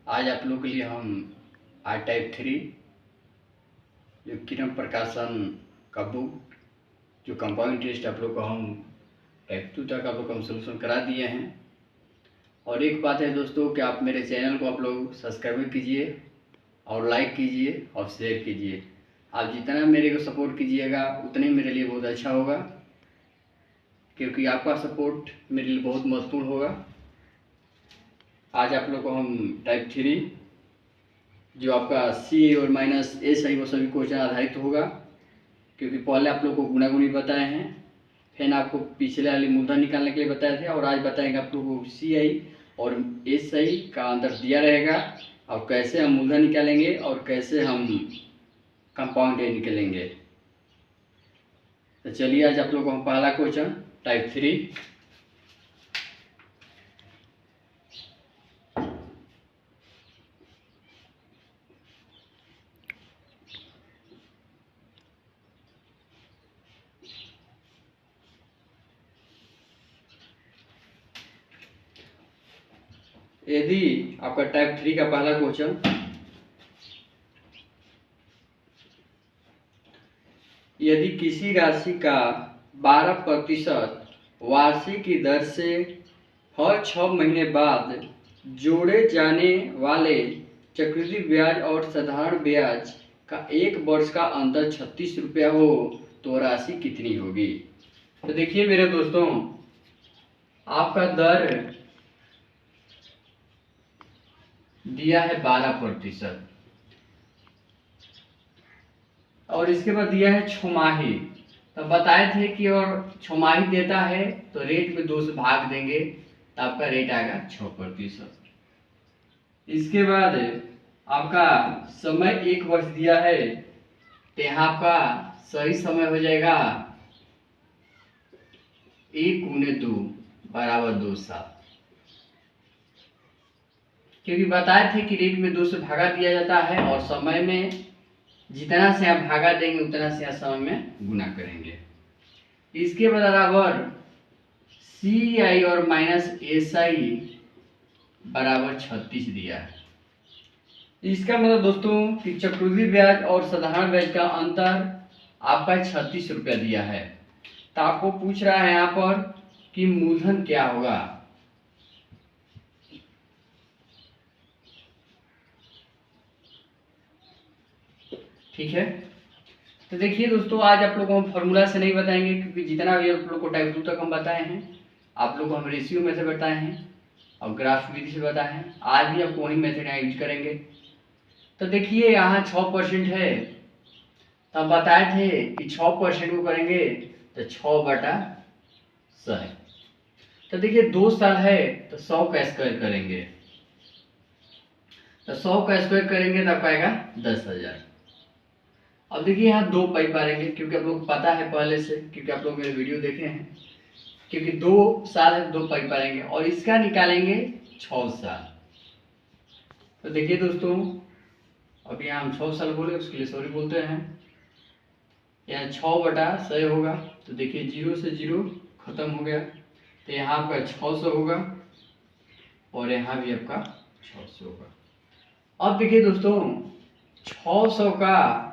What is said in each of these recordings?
आज आप लोग के लिए हम आर टाइप 3 जो किरण प्रकाशन का बुक जो कंपाउंड टेस्ट आप लोग को हम टाइप 2 तक आप लोग को हम सोल्यूशन करा दिए हैं। और एक बात है दोस्तों कि आप मेरे चैनल को आप लोग सब्सक्राइब कीजिए और लाइक कीजिए और शेयर कीजिए। आप जितना मेरे को सपोर्ट कीजिएगा उतना ही मेरे लिए बहुत अच्छा होगा, क्योंकि आपका सपोर्ट मेरे लिए बहुत महत्वपूर्ण होगा। आज आप लोग को हम टाइप 3 जो आपका सी और माइनस ए सही वो सभी क्वेश्चन आधारित होगा, क्योंकि पहले आप लोग को गुणागुणी बताए हैं, फिर आपको पिछले वाली मूलधन निकालने के लिए बताए थे, और आज बताएंगे आप लोग को सी आई और ए सही का अंतर दिया रहेगा और कैसे हम मूलधन निकालेंगे और कैसे हम कंपाउंड ए निकालेंगे। तो चलिए आज आप लोग को हम पहला क्वेश्चन टाइप 3 यदि आपका टाइप 3 का पहला क्वेश्चन, यदि किसी राशि का 12% वार्षिक की दर से हर 6 महीने बाद जोड़े जाने वाले चक्रवृद्धि ब्याज और साधारण ब्याज का एक वर्ष का अंतर 36 रुपया हो तो राशि कितनी होगी। तो देखिए मेरे दोस्तों, आपका दर दिया है 12% और इसके बाद दिया है छमाही। तो बताए थे कि और छमाही देता है तो रेट में 2 से भाग देंगे तो आपका रेट आएगा 6%। इसके बाद आपका समय 1 वर्ष दिया है तो यहाँ आपका सही समय हो जाएगा 1 गुने 2 बराबर 2 साल, क्योंकि बताए थे कि रेट में 2 से भागा दिया जाता है और समय में जितना से आप भागा देंगे उतना से आप समय में गुना करेंगे। इसके बराबर सी आई और माइनस एस आई बराबर 36 दिया है। इसका मतलब दोस्तों कि चक्रवृद्धि ब्याज और साधारण ब्याज का अंतर आपका 36 रुपया दिया है। तो आपको पूछ रहा है यहाँ पर कि मूलधन क्या होगा। ठीक है, तो देखिए दोस्तों, आज आप लोगों को फॉर्मूला से नहीं बताएंगे, क्योंकि जितना भी आप लोग को टाइप 2 तक हम बताए हैं आप लोग को हम रेशियो मेथड बताए हैं और ग्राफ विधि से बताए हैं। आज भी आपको वही मेथड यहाँ यूज करेंगे। तो देखिए यहाँ 6% है, तो हम बताए थे कि 6% को करेंगे तो 6/100 है। तो देखिए 2 साल है तो 100 का स्क्वायर करेंगे, तो 100 का स्क्वायर करेंगे तो आपका आएगा 10,000। अब देखिए यहाँ 2 पाई पाएंगे, क्योंकि आप लोग को पता है पहले से, क्योंकि आप लोग मेरे वीडियो देखे हैं, क्योंकि 2 साल है 2 पाई पाएंगे और इसका निकालेंगे 6 साल। तो देखिए दोस्तों, अब यहाँ हम 6 साल बोले उसके लिए सॉरी बोलते हैं। यहाँ 6/100 होगा, तो देखिए 0 से 0 खत्म हो गया, तो यहाँ आपका 600 होगा और यहाँ भी आपका 600 होगा। अब देखिए दोस्तों, 600 का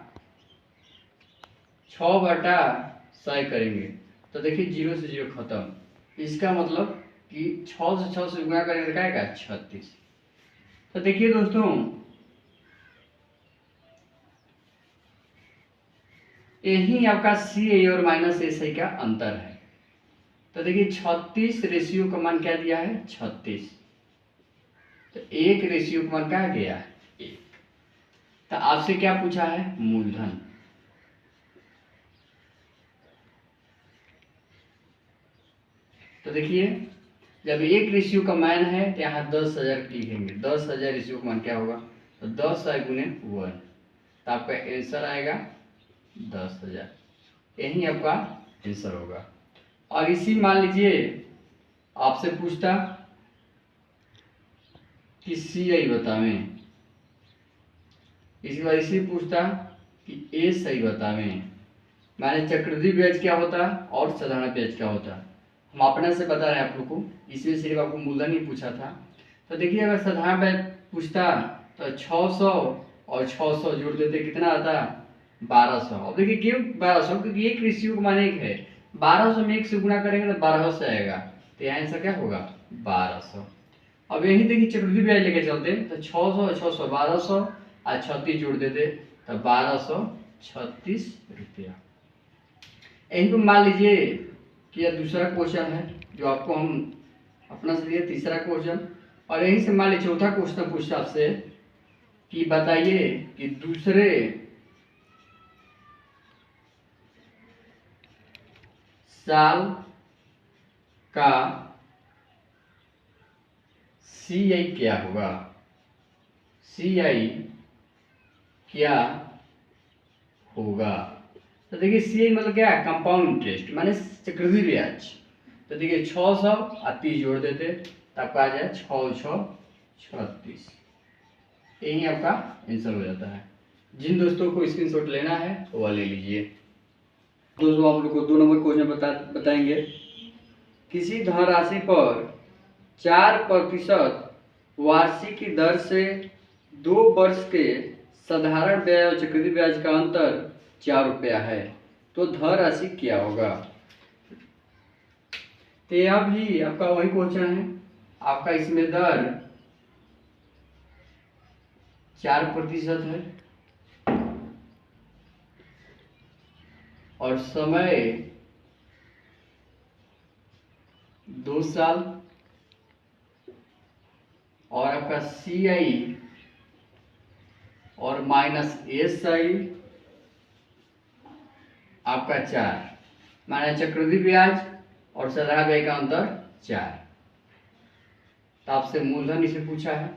6/100 करेंगे तो देखिए 0 से 0 खत्म। इसका मतलब कि 6 से 6 से गुणा करेंगे क्या आएगा 36। तो देखिए दोस्तों, यही आपका सी आई और माइनस एस आई का अंतर है। तो देखिए 36 रेशियो का मान क्या दिया है 36, तो 1 रेशियो का मान क्या गया है 1। तो आपसे क्या पूछा है मूलधन। तो देखिए जब 1 रेशियो का मान है तो यहाँ 10,000 लिखेंगे। 10,000 रेशियो का मान क्या होगा, तो 10 गुने 1, तो आपका आंसर आएगा 10,000। यही आपका आंसर होगा। और इसी मान लीजिए आपसे पूछता कि सी आई बतावें, इसी बार इसी पूछता कि ए सही बतावें, माने चक्रवृद्धि ब्याज क्या होता और साधारण ब्याज क्या होता। हम अपने से बता रहे हैं आप लोग को, इसमें सिर्फ आपको मूलधन ही पूछा था। तो देखिए अगर साधारण ब्याज पूछता तो 600 और 600 जोड़ देते, कितना आता 1200। अब देखिए क्यों 1200, क्योंकि एक रेशियो का मान एक है, 1200 में 1 से गुणा करेंगे तो 1200 से आएगा, तो यहाँ आंसर क्या होगा 1200। अब यही देखिए चक्रवृद्धि ब्याज लेके चलते तो 600 600 1200 और 36 जोड़ देते तो 1236 रुपया। यही पे मान लीजिए कि यह दूसरा क्वेश्चन है जो आपको हम अपना से दिया, तीसरा क्वेश्चन, और यही से मान लीजिए चौथा क्वेश्चन पूछता आपसे कि बताइए कि दूसरे साल का CI क्या होगा, CI क्या होगा। तो देखिए CI मतलब क्या है, कंपाउंड इंटरेस्ट माने चक्रवृद्धि ब्याज। तो देखिए 600 और 30 जोड़ देते तो आपका आ जाए 6 6 36, यही आपका आंसर हो जाता है। जिन दोस्तों को स्क्रीनशॉट लेना है तो वह ले लीजिए। दोस्तों आप लोग को 2 नंबर क्वेश्चन बताएंगे। किसी धनराशि पर 4% वार्षिक की दर से 2 वर्ष के साधारण ब्याज और चक्रवृद्धि ब्याज का अंतर 4 रुपया है, तो धनराशि क्या होगा। तो यह भी आपका वही क्वेश्चन है, आपका इसमें दर 4% है और समय 2 साल, और आपका CI और माइनस SI आपका 4, माने चक्रवृद्धि ब्याज और साधारण ब्याज का अंतर 4। तो आपसे मूलधन इसे पूछा है।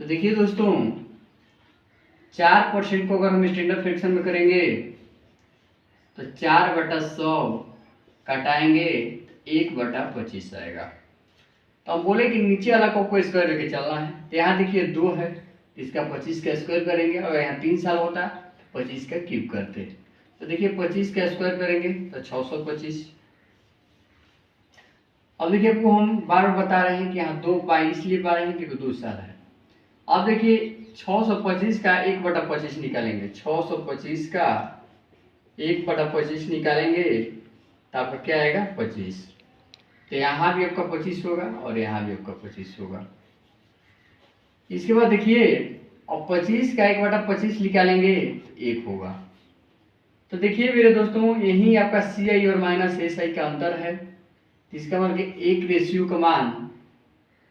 तो देखिए दोस्तों 4% को अगर हम स्टैंडर्ड फ्रैक्शन में करेंगे तो 4/100 कटाएंगे 1/25 आएगा। तो हम बोले कि नीचे वाला को स्क्वायर लेके चलना है, तो यहाँ देखिए 2 है, इसका 25 का स्क्वायर करेंगे, और यहाँ 3 साल होता है 25 का क्यूब करते। तो देखिए 25 का स्क्वायर करेंगे तो 625। अब देखिए आपको हम बार बार बता रहे हैं कि यहाँ 2 पाई इसलिए पा रहे हैं क्योंकि 2 साल है। अब देखिए 625 का 1/25 निकालेंगे, 625 का 1/25 निकालेंगे तो आपका क्या आएगा 25। तो यहाँ भी आपका 25 होगा और यहाँ भी आपका 25 होगा। इसके बाद देखिए अब 25 का 1/25 निकालेंगे तो 1 होगा। तो देखिए मेरे दोस्तों यही आपका CI और माइनस SI का अंतर है। इसका मतलब एक रेशियो का मान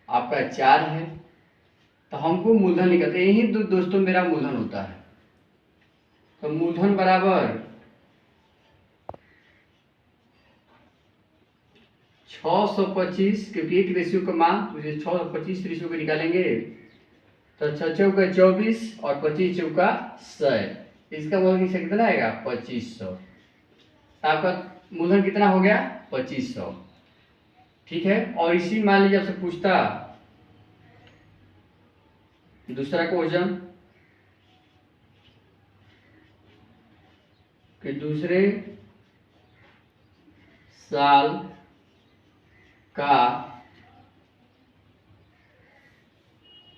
आपका 4 है, तो हमको मूलधन निकालते, यही दोस्तों मेरा मूलधन होता है। तो मूलधन बराबर 625, क्योंकि एक रेशियो का मान तो 625 रेशियो को निकालेंगे तो 6 चौका 24 और 25 चौका 100, इसका मूलधन कितना आएगा 2500। आपका मूलधन कितना हो गया 2500, ठीक है। और इसी मान लीजिए आपसे पूछता दूसरा क्वेश्चन कि दूसरे साल का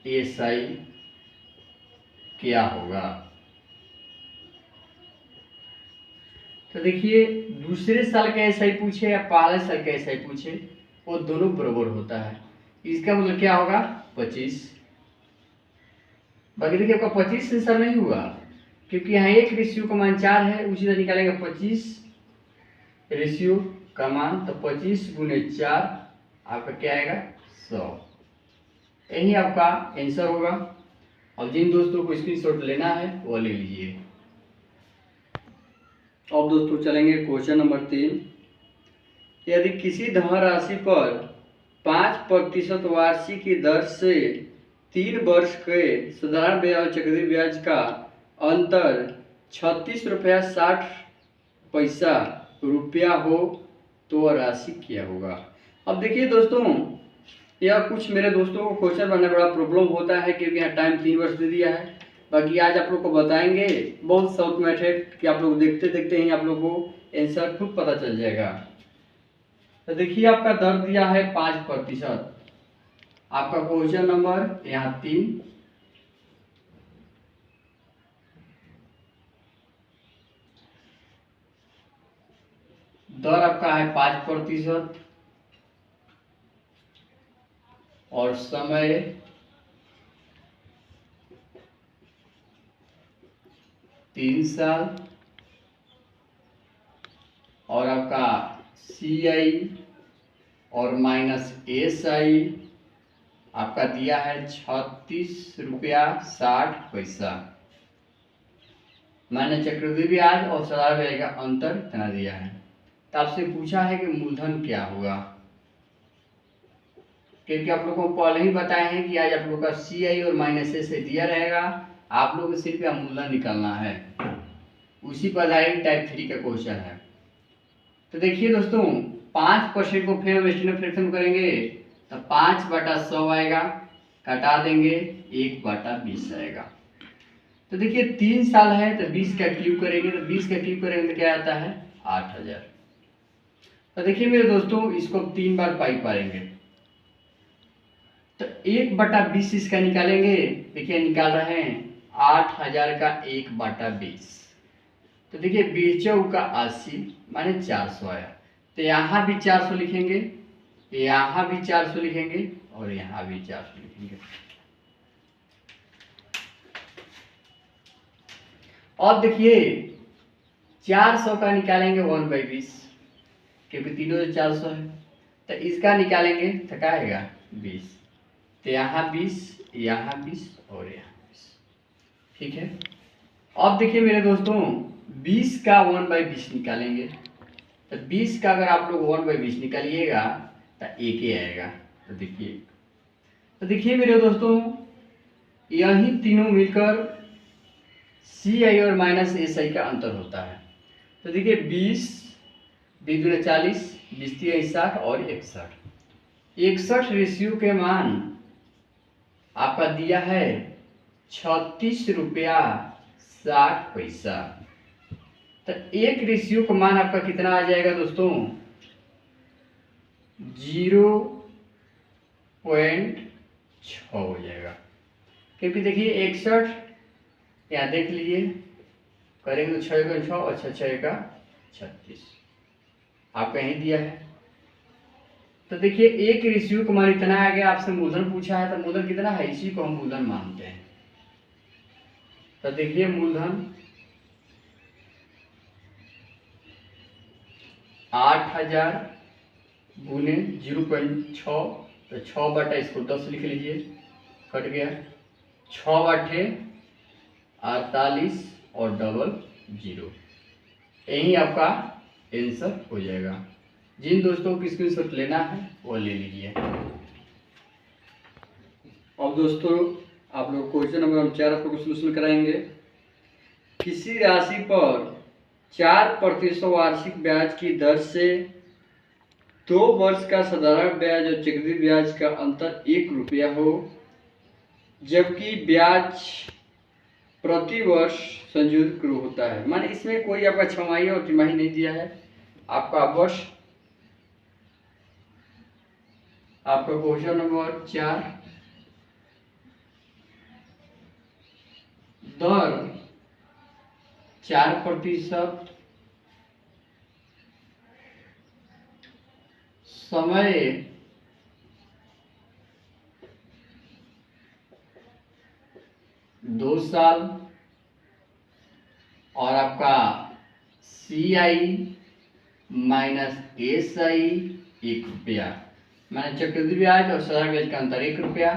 SI क्या होगा। तो देखिए दूसरे साल का SI पूछे या पहले साल का SI पूछे वो दोनों बराबर होता है, इसका मतलब क्या होगा 25। बाकी देखिए आपका 25 आंसर नहीं हुआ क्योंकि यहाँ एक रेशियो का मान 4 है, उसी तरह निकालेंगे 25 रेशियो का मान, तो 25 गुने 4 आपका क्या आएगा 100, यही आपका आंसर होगा। अब जिन दोस्तों को स्क्रीनशॉट लेना है वो ले लीजिए। अब दोस्तों चलेंगे क्वेश्चन नंबर 3। यदि किसी धनराशि पर 5% वार्षिक की दर से 3 वर्ष के साधारण ब्याज और चक्रवृद्धि ब्याज का अंतर 36.60 रुपया हो तो वह राशि क्या होगा। अब देखिए दोस्तों यह कुछ मेरे दोस्तों को क्वेश्चन बनने बड़ा प्रॉब्लम होता है क्योंकि यहाँ टाइम 3 वर्ष दे दिया है। बाकी आज आप लोग को बताएंगे बहुत शॉर्ट मेथड कि आप लोग देखते देखते ही आप लोग को आंसर खुद पता चल जाएगा। तो देखिए आपका दर दिया है 5%। आपका क्वेश्चन नंबर यहाँ 3, दर आपका है 5% और समय 3 साल और आपका CI और -SI आपका दिया है 36 रुपया 60 पैसा। मैंने चक्रवृद्धि ब्याज और सलाना ब्याज का अंतर इतना दिया है। तो आपसे पूछा है कि मूलधन क्या होगा, क्योंकि आप लोगों को पहले ही बताए हैं कि आज आप लोगों का CI और -SI दिया रहेगा, आप लोगों को सिर्फ मूलधन निकालना है। उसी पर आधारित टाइप 3 का क्वेश्चन है। तो देखिए दोस्तों 5% को फिर हम स्टैंडर्ड फ्रैक्शन करेंगे तो 5/100 आएगा, घटा देंगे 1/20 आएगा। तो देखिए 3 साल है तो 20 का क्यूब करेंगे, तो 20 का क्यूब करेंगे तो क्या आता है 8000। तो देखिए मेरे दोस्तों इसको 3 बार पाई पाएंगे तो 1/20 इसका निकालेंगे। देखिए निकाल रहे हैं 8000 का 1/20। तो देखिए 20 का 80 माने 400 आया। तो यहाँ भी 400 लिखेंगे, यहाँ भी 400 लिखेंगे और यहाँ भी 400 लिखेंगे। और देखिए 400 का निकालेंगे 1/20, क्योंकि तीनों से 400 है। तो इसका निकालेंगे तो क्या आएगा 20। तो यहाँ 20, यहाँ 20 और यहाँ 20। ठीक है। अब देखिए मेरे दोस्तों 20 का 1/20 निकालेंगे। तो 20 का अगर आप लोग 1/20 निकालिएगा तो 1 ही आएगा। तो देखिए मेरे दोस्तों यही तीनों मिलकर CI और -SI का अंतर होता है। तो देखिए 20 2 40, 20 3 60 और 61 रेशियो के मान आपका दिया है 36 रुपया 60 पैसा। तो एक रेशियो का मान आपका कितना आ जाएगा दोस्तों 0.6 हो जाएगा। क्योंकि देखिए 61 यहाँ देख लीजिए करेंगे तो 6 का 6 और 6 का 36 आपका यही दिया है। तो देखिए एक रेशियो का मान इतना आ गया। आपसे मूलधन पूछा है तो मूलधन कितना है, इसी को हम मूलधन मानते हैं। तो देखिए मूलधन 8000 गुने 0.6, तो 6 इसको 10 लिख लीजिए, कट गया 6/48 और डबल 0। यही आपका आंसर हो जाएगा। जिन दोस्तों को स्क्रीनशॉट लेना है वो ले लीजिए। अब दोस्तों आप लोग क्वेश्चन नंबर 4 आप लोग को सोल्यूशन कराएंगे। किसी राशि पर 4% वार्षिक ब्याज की दर से 2 वर्ष का साधारण ब्याज और चक्रवृद्धि ब्याज का अंतर 1 रुपया हो, जबकि ब्याज प्रति वर्ष संशोधित होता है। माने इसमें कोई आपका छमाही और तिमाही नहीं दिया है, आपका वर्ष। आपका क्वेश्चन नंबर 4 दर 4%, समय 2 साल और आपका CI -SI 1 रुपया। मैंने चक्रवृद्धि ब्याज और साधारण ब्याज का अंतर 1 रुपया।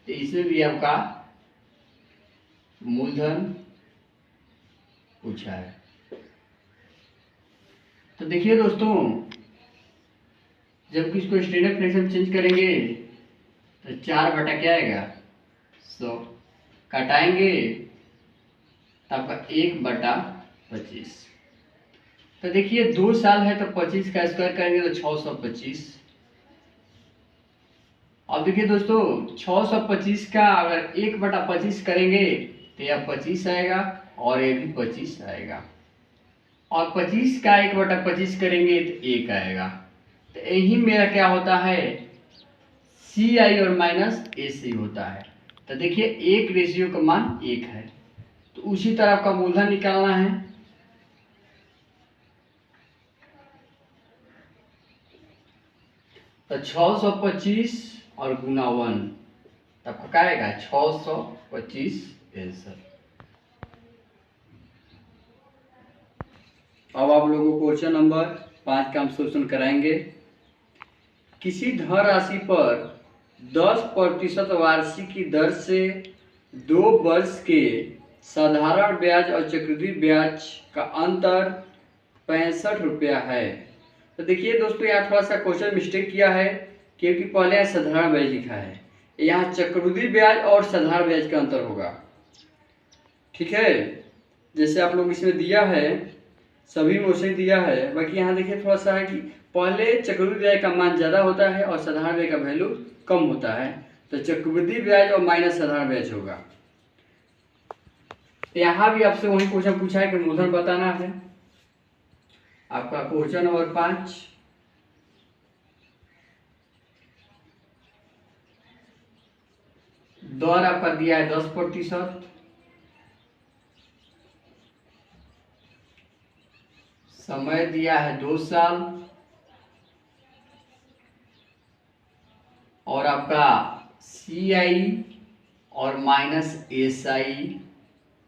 तो इसमें भी आपका मूलधन पूछा है। तो देखिए दोस्तों जब इसको स्टैंडर्ड फ्रैक्शन चेंज करेंगे तो 4 क्या आएगा 100, कटाएंगे तो आपका 1/25। तो देखिए 2 साल है तो 25 का स्क्वायर करेंगे तो 625। अब देखिए दोस्तों 625 का अगर 1/25 करेंगे तो यह 25 आएगा और ये भी 25 आएगा, और 25 का 1/25 करेंगे तो 1 आएगा। तो तो यही मेरा क्या होता है, सी आई और माइनस ए सी होता है। तो देखिए एक रेशियो का मान 1 है, तो उसी तरह आपका मूलधन निकालना है। तो 625 और गुना 1, तब क्या आएगा 625 आंसर। अब आप लोगों को क्वेश्चन नंबर 5 का हम सोल्यूशन कराएंगे। किसी धनराशि पर 10% वार्षिक की दर से 2 वर्ष के साधारण ब्याज और चक्रवृद्धि ब्याज का अंतर 65 रुपया है। तो देखिए दोस्तों यहाँ थोड़ा सा क्वेश्चन मिस्टेक किया है, क्योंकि पहले यहाँ साधारण ब्याज लिखा है, यहाँ चक्रवृद्धि ब्याज और साधारण ब्याज का अंतर होगा। ठीक है, जैसे आप लोग इसमें दिया है सभी में उसे दिया है, बाकी यहाँ देखिए थोड़ा सा है कि पहले चक्रवृद्धि ब्याज का मान ज़्यादा होता है और साधारण ब्याज का वैल्यू कम होता है, तो चक्रवृद्धि ब्याज और माइनस साधारण ब्याज होगा। यहाँ भी आपसे वही क्वेश्चन पूछा है कि मूलधन बताना है। आपका क्वेश्चन नंबर 5, दर आपका दिया है 10%, समय दिया है 2 साल, और आपका सी आई और माइनस एस आई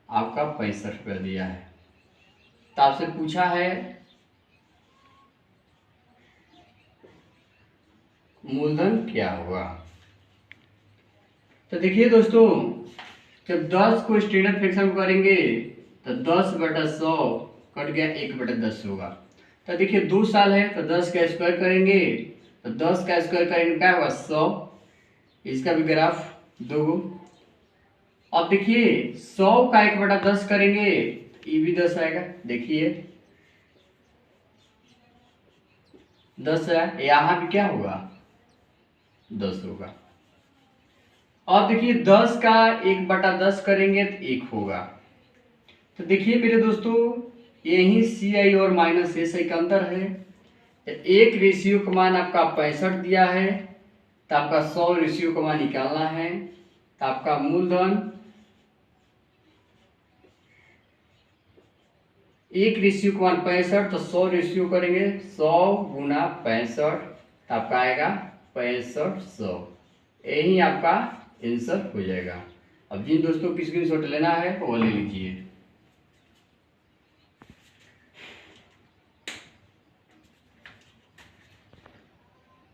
आपका 65 रुपया दिया है। तो आपसे पूछा है मूलधन क्या होगा। तो देखिए दोस्तों, जब 10 को स्टैंडर्ड फ्रैक्शन करेंगे तो 10/100 कट गया, 1/10 होगा। तो देखिए 2 साल है तो 10 का स्क्वायर करेंगे, तो 10 का स्क्वायर करेंगे क्या होगा 100, इसका भी ग्राफ 2 गो। अब देखिए 100 का 1/10 करेंगे, ये भी 10 आएगा, देखिए 10 है, यहाँ भी क्या होगा 10 होगा। अब देखिए 10 का 1/10 करेंगे तो 1 होगा। तो देखिए मेरे दोस्तों, यही सी आई और माइनस एस आई का अंतर है। एक रेशियो का मान आपका 65 दिया है, तो आपका 100 रेशियो का मान निकालना है। तो आपका मूलधन एक रेशियो का मान 65, तो 100 रेशियो करेंगे, 100 गुना 65, तो आपका आएगा 6500। यही आपका आंसर हो जाएगा। अब जिन दोस्तों को स्क्रीनशॉट लेना है वो ले लीजिए।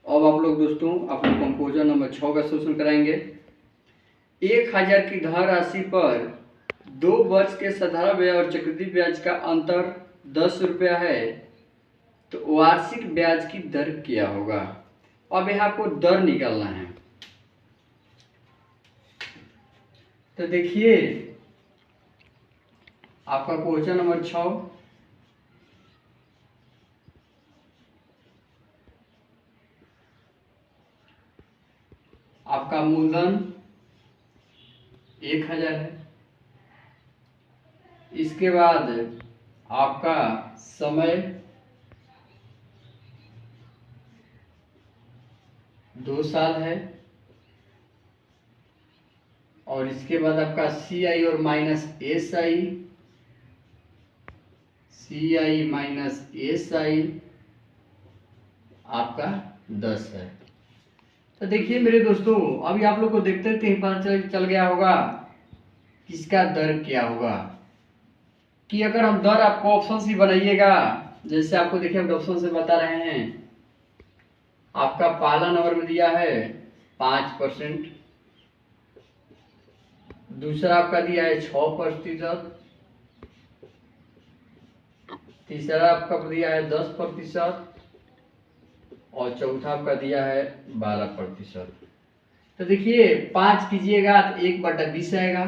अब आप लोग दोस्तों आप लोग कंपोजर नंबर 6 का सोल्यूशन कराएंगे। 1000 की धनराशि पर 2 वर्ष के साधारण ब्याज और चक्रवृद्धि ब्याज का अंतर 10 रुपया है, तो वार्षिक ब्याज की दर क्या होगा। अब यहाँ आपको दर निकालना है। तो देखिए आपका क्वेश्चन नंबर 6, आपका मूलधन 1000 है, इसके बाद आपका समय 2 साल है, और इसके बाद आपका सी आई और minus S I, C I minus S I आपका 10 है। तो देखिए मेरे दोस्तों, अभी आप लोग को देखते देखते ही पता चल गया होगा किसका दर क्या होगा। कि अगर हम दर आपको ऑप्शन से बनाइएगा, जैसे आपको देखिए हम ऑप्शन से बता रहे हैं। आपका पहला नंबर में दिया है 5%, दूसरा आपका दिया है 6%, तीसरा आपका दिया है 10%, और चौथा आपका दिया है 12%। तो देखिए 5 कीजिएगा तो 1/20 आएगा,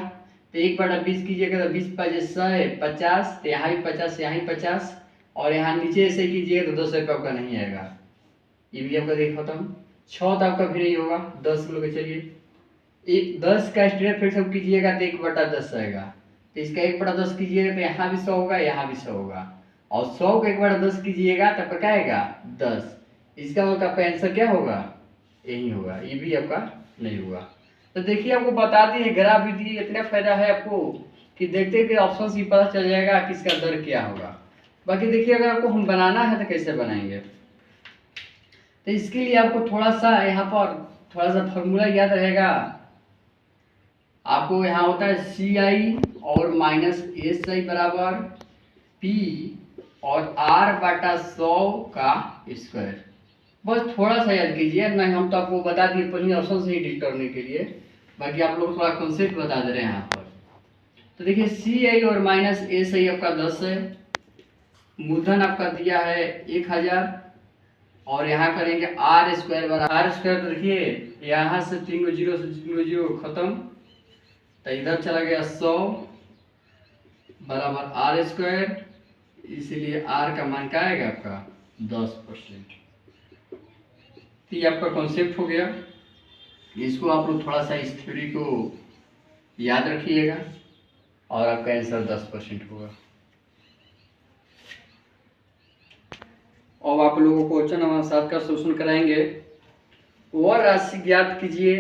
तो 1/20 कीजिएगा तो 20 5 100 50, तो यहाँ भी 50, यहाँ भी 50, और यहाँ नीचे ऐसे कीजिएगा तो 10 रुपये आपका नहीं आएगा। ये भी आपका देख खत्म। 6 तो आपका भी नहीं होगा, 10 को लेकर चलिए। 10 का स्टैंडर्ड फ्रैक्शन कीजिएगा तो 1/10 आएगा, तो इसका 1/10 कीजिएगा तो यहाँ भी 100 होगा, यहाँ भी 100 होगा, और 100 को 1/10 कीजिएगा तब क्या आएगा 10। इसका मतलब आपका आंसर क्या होगा, यही होगा, ये भी आपका नहीं होगा। तो देखिए आपको बता दिए ग्राफ विधि इतना फायदा है आपको कि देखते कि ऑप्शन से पता चल जाएगा कि इसका दर क्या होगा। बाकी देखिए अगर आपको हम बनाना है तो कैसे बनाएंगे, तो इसके लिए आपको थोड़ा सा यहाँ पर थोड़ा सा फॉर्मूला याद रहेगा। आपको यहाँ होता है सी आई और माइनस एस आई बराबर पी और आर बटा 100 का स्क्वायर। बस थोड़ा सा याद कीजिए, नहीं हम तो आपको बता दिए पहले ऑप्शन से ही डील करने के लिए, बाकी आप लोग थोड़ा कॉन्सेप्ट बता दे रहे हैं यहाँ पर। तो देखिए सी आई और माइनस एस आई आपका 10 है, मूलधन आपका दिया है 1000 और यहाँ करेंगे आर स्क्वायर बराबर आर स्क्वायर। तो देखिए यहाँ से 3 जीरो से 3 जीरो खत्म, तो इधर चला गया 100 बराबर आर स्क्वायर, इसलिए आर का मान क्या आएगा आपका 10%। तो ये आपका कॉन्सेप्ट हो गया, इसको आप लोग थोड़ा सा इस थ्योरी को याद रखिएगा और आपका आंसर 10% होगा। अब आप लोगों को क्वेश्चन नंबर 7 का सोल्यूशन कराएंगे। वह राशि ज्ञात कीजिए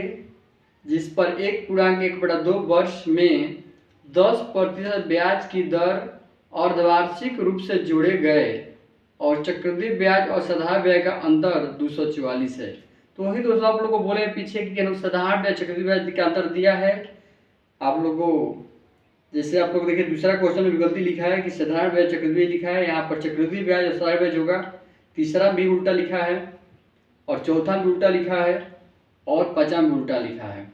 जिस पर 1/1/2 वर्ष में 10% ब्याज की दर अर्धवार्षिक रूप से जोड़े गए और चक्रवृद्धि ब्याज और साधारण ब्याज का अंतर 244 है। तो वही दोस्तों आप लोगों को बोले पीछे कि साधारण ब्याज चक्रवृद्धि ब्याज का अंतर दिया है आप लोगों को। जैसे आप लोग देखिए दूसरा क्वेश्चन में गलती लिखा है कि साधारण ब्याज चक्रवृद्धि लिखा है, यहाँ पर चक्रवृद्धि ब्याज और साधारण ब्याज होगा। तीसरा भी उल्टा लिखा है और चौथा भी उल्टा लिखा है और पांचवा भी उल्टा लिखा है,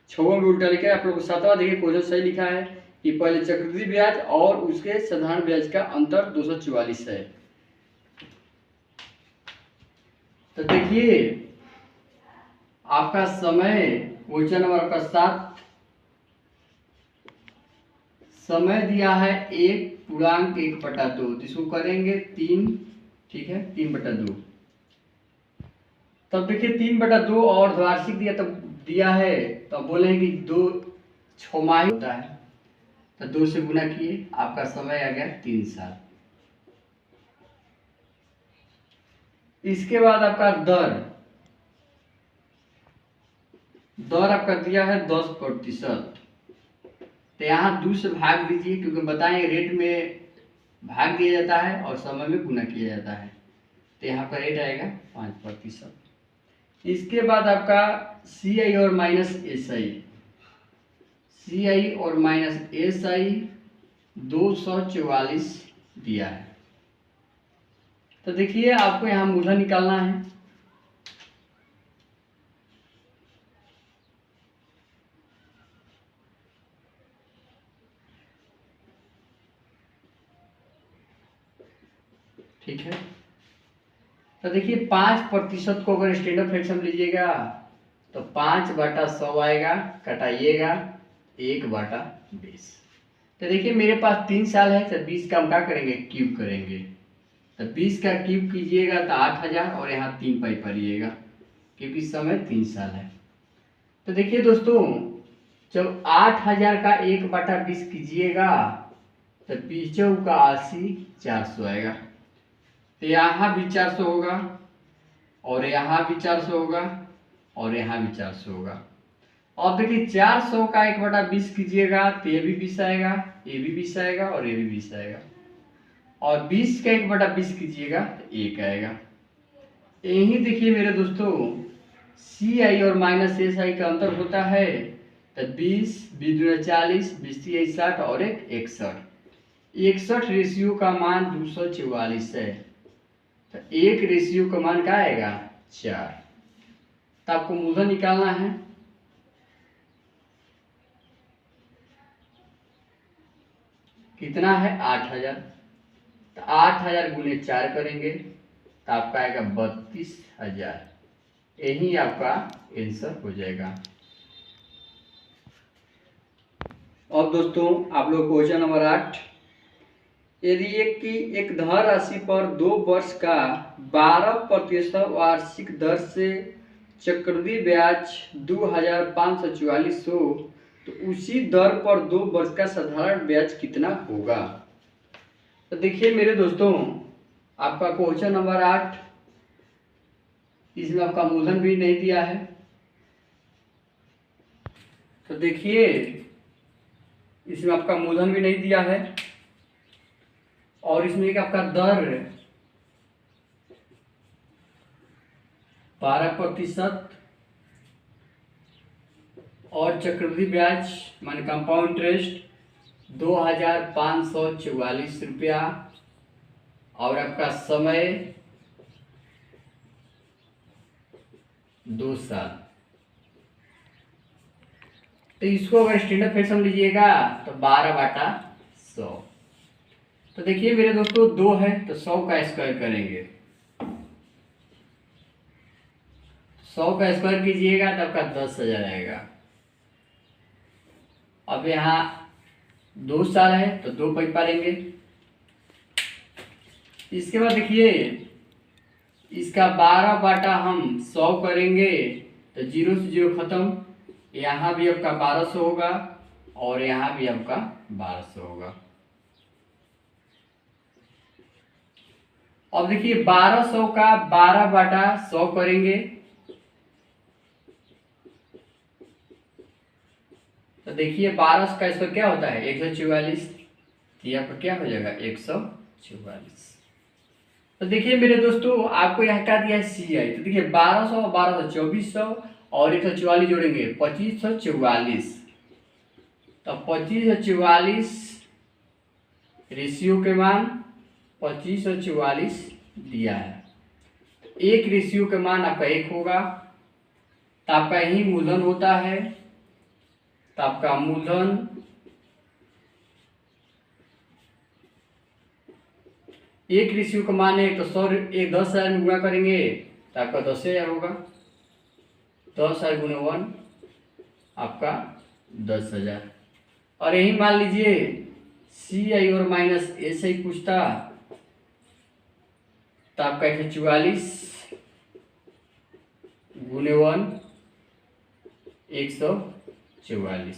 छठवां भी उल्टा लिखा है। आप लोग सातवां देखिए क्वेश्चन सही लिखा है कि पहले चक्रवृद्धि ब्याज और उसके साधारण ब्याज का अंतर 244 है। तो देखिए आपका समय क्वेश्चन नंबर आपका 7 समय दिया है 1/1/2, तो इसको करेंगे 3, ठीक है 3/2। तब देखिए 3/2 और वार्षिक दिया तब दिया है, तब बोले कि 2 छमाही होता है, तो 2 से गुना किए आपका समय आ गया 3 साल। इसके बाद आपका दर आपका दिया है 10%, तो यहाँ 2 से भाग दीजिए क्योंकि बताएं रेट में भाग दिया जाता है और समय में गुना किया जाता है, तो यहाँ पर रेट आएगा 5%। इसके बाद आपका सी आई और minus S I, C I और माइनस एस आई 244 दिया है। तो देखिए आपको यहाँ मूलधन निकालना है, ठीक है। तो देखिए 5% को अगर स्टैंडर्ड फ्रैक्शन लीजिएगा तो 5/100 आएगा, कटाइएगा 1/20। तो देखिए मेरे पास 3 साल है, तो 20 का हम क्या करेंगे क्यूब करेंगे, तो 20 का क्यूब कीजिएगा तो 8000 और यहाँ 3 पाई पड़िएगा क्योंकि समय 3 साल है। तो देखिए दोस्तों जब 8000 का 1/20 कीजिएगा तो पीछे का 80 400 आएगा, तो यहाँ भी 400 होगा और यहाँ भी 400 होगा और यहाँ भी 400 होगा। अब देखिए 400 का 1/20 कीजिएगा तो ये भी 20 आएगा, ये भी 20 आएगा और ये भी 20 आएगा, और 20 का 1/20 कीजिएगा तो 1 आएगा। यही देखिए मेरे दोस्तों सी आई और माइनस एस आई का अंतर होता है, तो 20 2 40 20 3 60 और 1 61 रेशियो का मान 244 है, तो 1 रेशियो का मान क्या आएगा 4। तो आपको मूलधन निकालना है, कितना है 8000, तो 8000 गुने 4 करेंगे तो आपका आएगा 32000, यही आपका आंसर हो जाएगा। अब दोस्तों आप लोग क्वेश्चन नंबर 8, यदि एक धन राशि पर 2 वर्ष का 12% वार्षिक दर से चक्रवृद्धि ब्याज 2544 हो तो उसी दर पर 2 वर्ष का साधारण ब्याज कितना होगा। तो देखिए मेरे दोस्तों आपका क्वेश्चन नंबर 8 इसमें आपका मूलधन भी नहीं दिया है। तो देखिए इसमें आपका मूलधन भी नहीं दिया है और इसमें एक आपका दर 12% और चक्रवृद्धि ब्याज माने कंपाउंड इंटरेस्ट 2544 रुपया और आपका समय 2 साल। तो इसको अगर स्टैंडर्ड फैशन लीजिएगा तो 12/100। तो देखिए मेरे दोस्तों 2 है तो 100 का स्क्वायर करेंगे, 100 का स्क्वायर कीजिएगा तो आपका 10,000 आएगा। अब यहाँ 2 साल है तो 2 पैसा लेंगे। इसके बाद देखिए इसका 12 हम 100 करेंगे तो 0 से 0 खत्म, यहाँ भी आपका 1200 होगा और यहाँ भी आपका 1200 होगा। अब देखिए 1200 का 12/100 करेंगे तो देखिए 1200 का स्क्वायर क्या होता है 144, ये आपका क्या हो जाएगा 144। तो देखिए मेरे दोस्तों आपको यहाँ क्या दिया है CI। तो देखिए 1200 1200 2400 और 144 जोड़ेंगे 2544। तो 2544 रेशियो के मान 2544 दिया है। एक रेशियो के मान आपका 1 होगा तो आपका यही मूलधन होता है। तो आपका मूलधन 1 रेशियो का मान है तो 10,000 में गुणा करेंगे तो आपका 10,000 होगा। 10,000 गुणे 1 आपका 10,000। और यही मान लीजिए CI और माइनस SI पूछता तो आपका 144 गुणे 1 144।